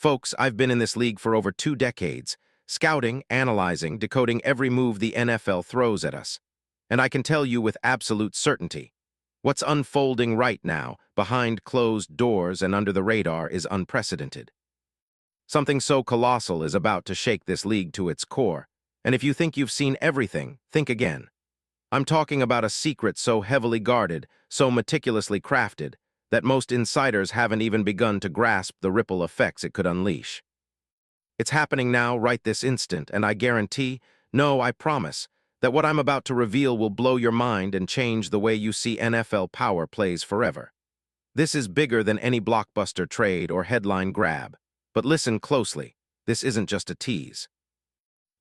Folks, I've been in this league for over 2 decades, scouting, analyzing, decoding every move the NFL throws at us. And I can tell you with absolute certainty, what's unfolding right now, behind closed doors and under the radar, is unprecedented. Something so colossal is about to shake this league to its core, and if you think you've seen everything, think again. I'm talking about a secret so heavily guarded, so meticulously crafted, that most insiders haven't even begun to grasp the ripple effects it could unleash. It's happening now, right this instant, and I guarantee, no, I promise, that what I'm about to reveal will blow your mind and change the way you see NFL power plays forever. This is bigger than any blockbuster trade or headline grab. But listen closely, this isn't just a tease.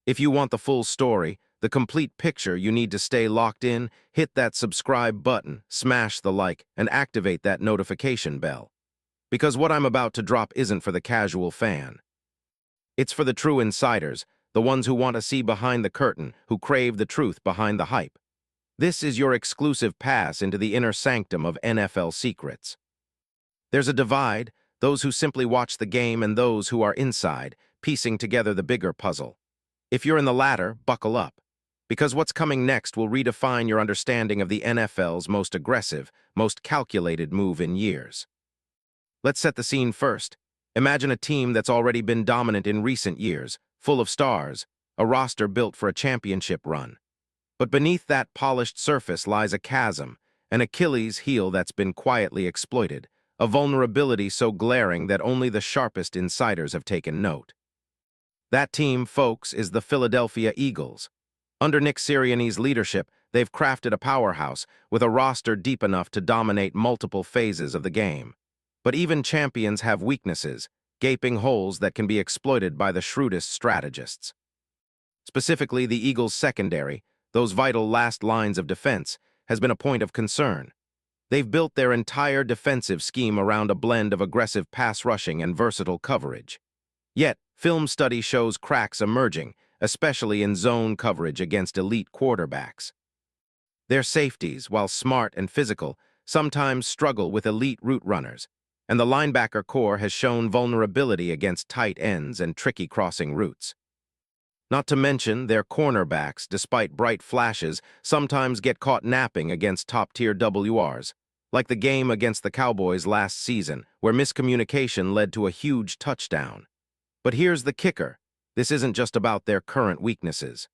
If you want the full story, the complete picture, you need to stay locked in, hit that subscribe button, smash the like, and activate that notification bell. Because what I'm about to drop isn't for the casual fan. It's for the true insiders, the ones who want to see behind the curtain, who crave the truth behind the hype. This is your exclusive pass into the inner sanctum of NFL secrets. There's a divide, those who simply watch the game and those who are inside, piecing together the bigger puzzle. If you're in the latter, buckle up. Because what's coming next will redefine your understanding of the NFL's most aggressive, most calculated move in years. Let's set the scene first. Imagine a team that's already been dominant in recent years, full of stars, a roster built for a championship run. But beneath that polished surface lies a chasm, an Achilles heel that's been quietly exploited, a vulnerability so glaring that only the sharpest insiders have taken note. That team, folks, is the Philadelphia Eagles. Under Nick Sirianni's leadership, they've crafted a powerhouse with a roster deep enough to dominate multiple phases of the game. But even champions have weaknesses, gaping holes that can be exploited by the shrewdest strategists. Specifically, the Eagles' secondary, those vital last lines of defense, has been a point of concern. They've built their entire defensive scheme around a blend of aggressive pass rushing and versatile coverage. Yet, film study shows cracks emerging, especially in zone coverage against elite quarterbacks. Their safeties, while smart and physical, sometimes struggle with elite route runners, and the linebacker core has shown vulnerability against tight ends and tricky crossing routes. Not to mention, their cornerbacks, despite bright flashes, sometimes get caught napping against top-tier WRs, like the game against the Cowboys last season, where miscommunication led to a huge touchdown. But here's the kicker. This isn't just about their current weaknesses.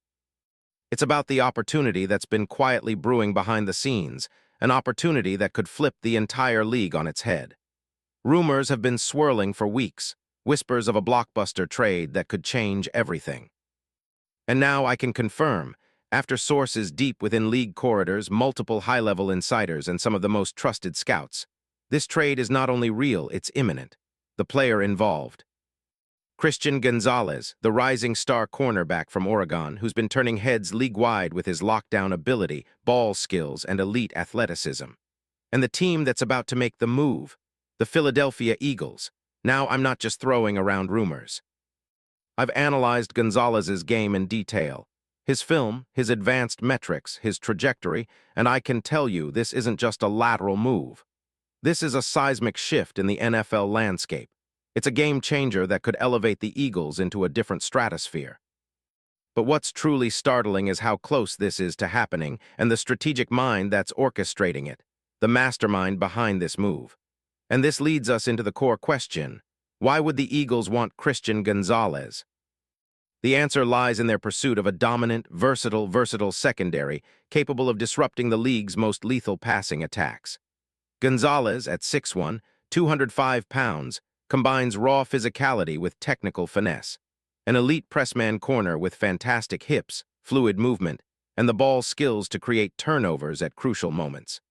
It's about the opportunity that's been quietly brewing behind the scenes, an opportunity that could flip the entire league on its head. Rumors have been swirling for weeks, whispers of a blockbuster trade that could change everything. And now I can confirm, after sources deep within league corridors, multiple high-level insiders, and some of the most trusted scouts, this trade is not only real, it's imminent. The player involved: Christian Gonzalez, the rising star cornerback from Oregon, who's been turning heads league-wide with his lockdown ability, ball skills, and elite athleticism. And the team that's about to make the move, the Philadelphia Eagles. Now, I'm not just throwing around rumors. I've analyzed Gonzalez's game in detail, his film, his advanced metrics, his trajectory, and I can tell you this isn't just a lateral move. This is a seismic shift in the NFL landscape. It's a game changer that could elevate the Eagles into a different stratosphere. But what's truly startling is how close this is to happening and the strategic mind that's orchestrating it, the mastermind behind this move. And this leads us into the core question: why would the Eagles want Christian Gonzalez? The answer lies in their pursuit of a dominant, versatile secondary capable of disrupting the league's most lethal passing attacks. Gonzalez, at 6'1", 205 pounds, combines raw physicality with technical finesse, an elite pressman corner with fantastic hips, fluid movement, and the ball skills to create turnovers at crucial moments.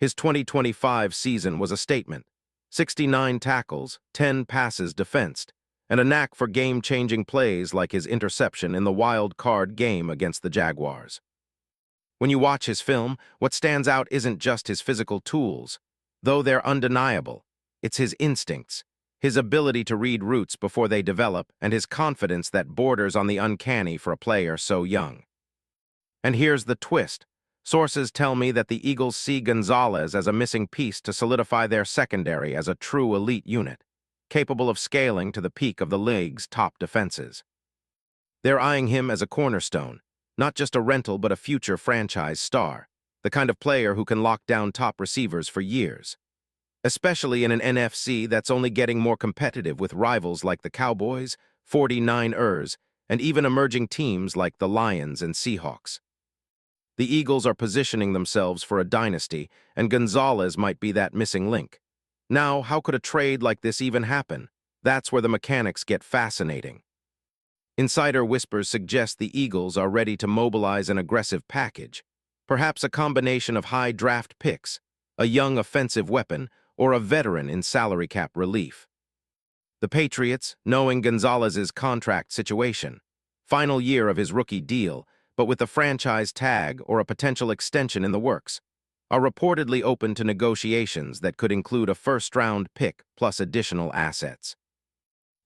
His 2025 season was a statement: 69 tackles, 10 passes defensed, and a knack for game-changing plays like his interception in the wild card game against the Jaguars. When you watch his film, what stands out isn't just his physical tools, though they're undeniable. It's his instincts, his ability to read routes before they develop, and his confidence that borders on the uncanny for a player so young. And here's the twist. Sources tell me that the Eagles see Gonzalez as a missing piece to solidify their secondary as a true elite unit. capable of scaling to the peak of the league's top defenses. They're eyeing him as a cornerstone, not just a rental but a future franchise star, the kind of player who can lock down top receivers for years. Especially in an NFC that's only getting more competitive with rivals like the Cowboys, 49ers, and even emerging teams like the Lions and Seahawks. The Eagles are positioning themselves for a dynasty, and Gonzalez might be that missing link. Now, how could a trade like this even happen? That's where the mechanics get fascinating. Insider whispers suggest the Eagles are ready to mobilize an aggressive package, perhaps a combination of high draft picks, a young offensive weapon, or a veteran in salary cap relief. The Patriots, knowing Gonzalez's contract situation, final year of his rookie deal, but with the franchise tag or a potential extension in the works, are reportedly open to negotiations that could include a first-round pick plus additional assets.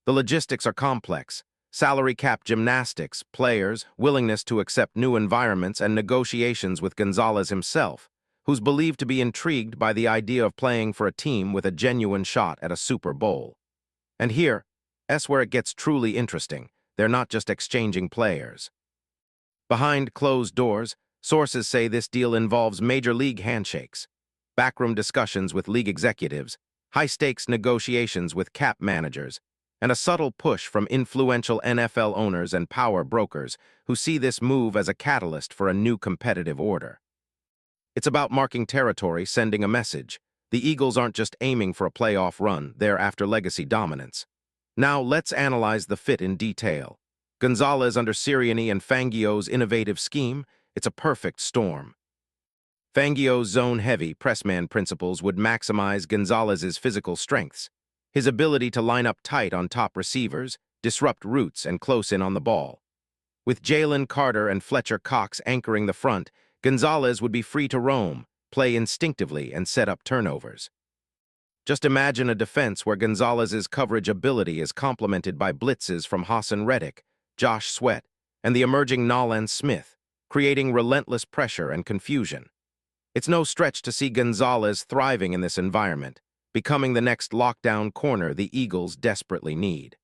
The logistics are complex: salary cap gymnastics, players, willingness to accept new environments, and negotiations with Gonzalez himself, who's believed to be intrigued by the idea of playing for a team with a genuine shot at a Super Bowl. And here's where it gets truly interesting. They're not just exchanging players. Behind closed doors, sources say this deal involves major league handshakes, backroom discussions with league executives, high-stakes negotiations with cap managers, and a subtle push from influential NFL owners and power brokers who see this move as a catalyst for a new competitive order. It's about marking territory, sending a message. The Eagles aren't just aiming for a playoff run, they're after legacy dominance. Now let's analyze the fit in detail. Gonzalez under Sirianni and Fangio's innovative scheme, it's a perfect storm. Fangio's zone-heavy pressman principles would maximize Gonzalez's physical strengths, his ability to line up tight on top receivers, disrupt routes, and close in on the ball. With Jalen Carter and Fletcher Cox anchoring the front, Gonzalez would be free to roam, play instinctively, and set up turnovers. Just imagine a defense where Gonzalez's coverage ability is complemented by blitzes from Hassan Reddick, Josh Sweat, and the emerging Nolan Smith, creating relentless pressure and confusion. It's no stretch to see Gonzalez thriving in this environment, becoming the next lockdown corner the Eagles desperately need.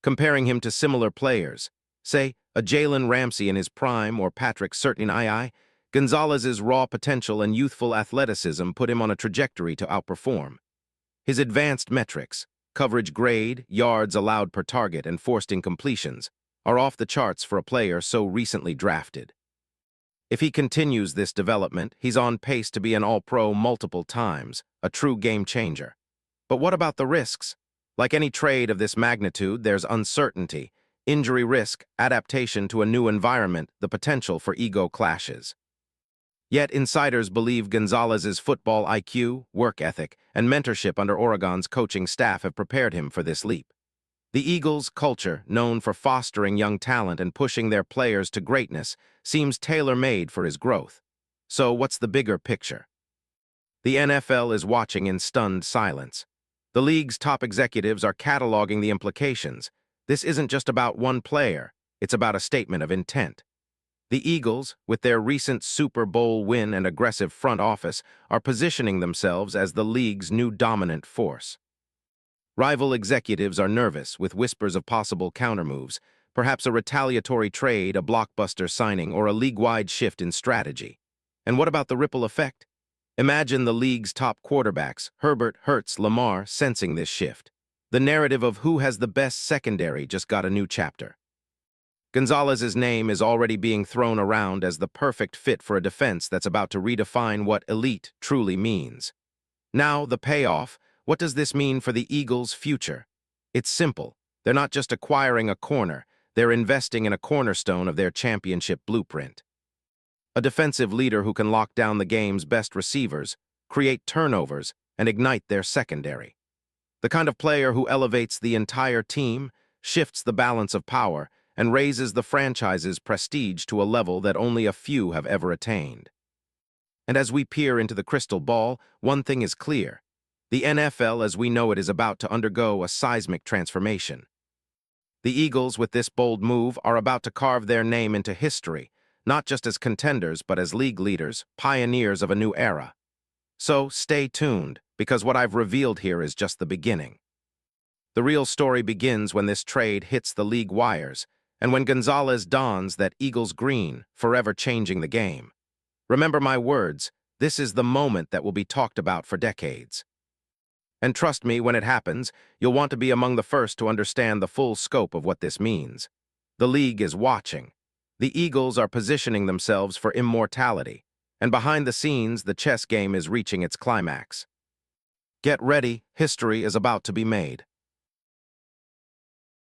Comparing him to similar players, say a Jalen Ramsey in his prime or Patrick Surtain, Gonzalez's raw potential and youthful athleticism put him on a trajectory to outperform. His advanced metrics, coverage grade, yards allowed per target, and forced incompletions, are off the charts for a player so recently drafted. If he continues this development, he's on pace to be an All-Pro multiple times, a true game changer. But what about the risks? Like any trade of this magnitude, there's uncertainty, injury risk, adaptation to a new environment, the potential for ego clashes. Yet insiders believe Gonzalez's football IQ, work ethic, and mentorship under Oregon's coaching staff have prepared him for this leap. The Eagles' culture, known for fostering young talent and pushing their players to greatness, seems tailor-made for his growth. So what's the bigger picture? The NFL is watching in stunned silence. The league's top executives are cataloging the implications. This isn't just about one player, it's about a statement of intent. The Eagles, with their recent Super Bowl win and aggressive front office, are positioning themselves as the league's new dominant force. Rival executives are nervous, with whispers of possible countermoves, perhaps a retaliatory trade, a blockbuster signing, or a league-wide shift in strategy. And what about the ripple effect? Imagine the league's top quarterbacks, Herbert, Hurts, Lamar, sensing this shift. The narrative of who has the best secondary just got a new chapter. Gonzalez's name is already being thrown around as the perfect fit for a defense that's about to redefine what elite truly means. Now, the payoff. What does this mean for the Eagles' future? It's simple. They're not just acquiring a corner, they're investing in a cornerstone of their championship blueprint. A defensive leader who can lock down the game's best receivers, create turnovers, and ignite their secondary. The kind of player who elevates the entire team, shifts the balance of power, and raises the franchise's prestige to a level that only a few have ever attained. And as we peer into the crystal ball, one thing is clear. The NFL as we know it is about to undergo a seismic transformation. The Eagles, with this bold move, are about to carve their name into history, not just as contenders but as league leaders, pioneers of a new era. So stay tuned, because what I've revealed here is just the beginning. The real story begins when this trade hits the league wires, and when Gonzalez dons that Eagles green, forever changing the game. Remember my words, this is the moment that will be talked about for decades. And trust me, when it happens, you'll want to be among the first to understand the full scope of what this means. The league is watching. The Eagles are positioning themselves for immortality, and behind the scenes, the chess game is reaching its climax. Get ready, history is about to be made.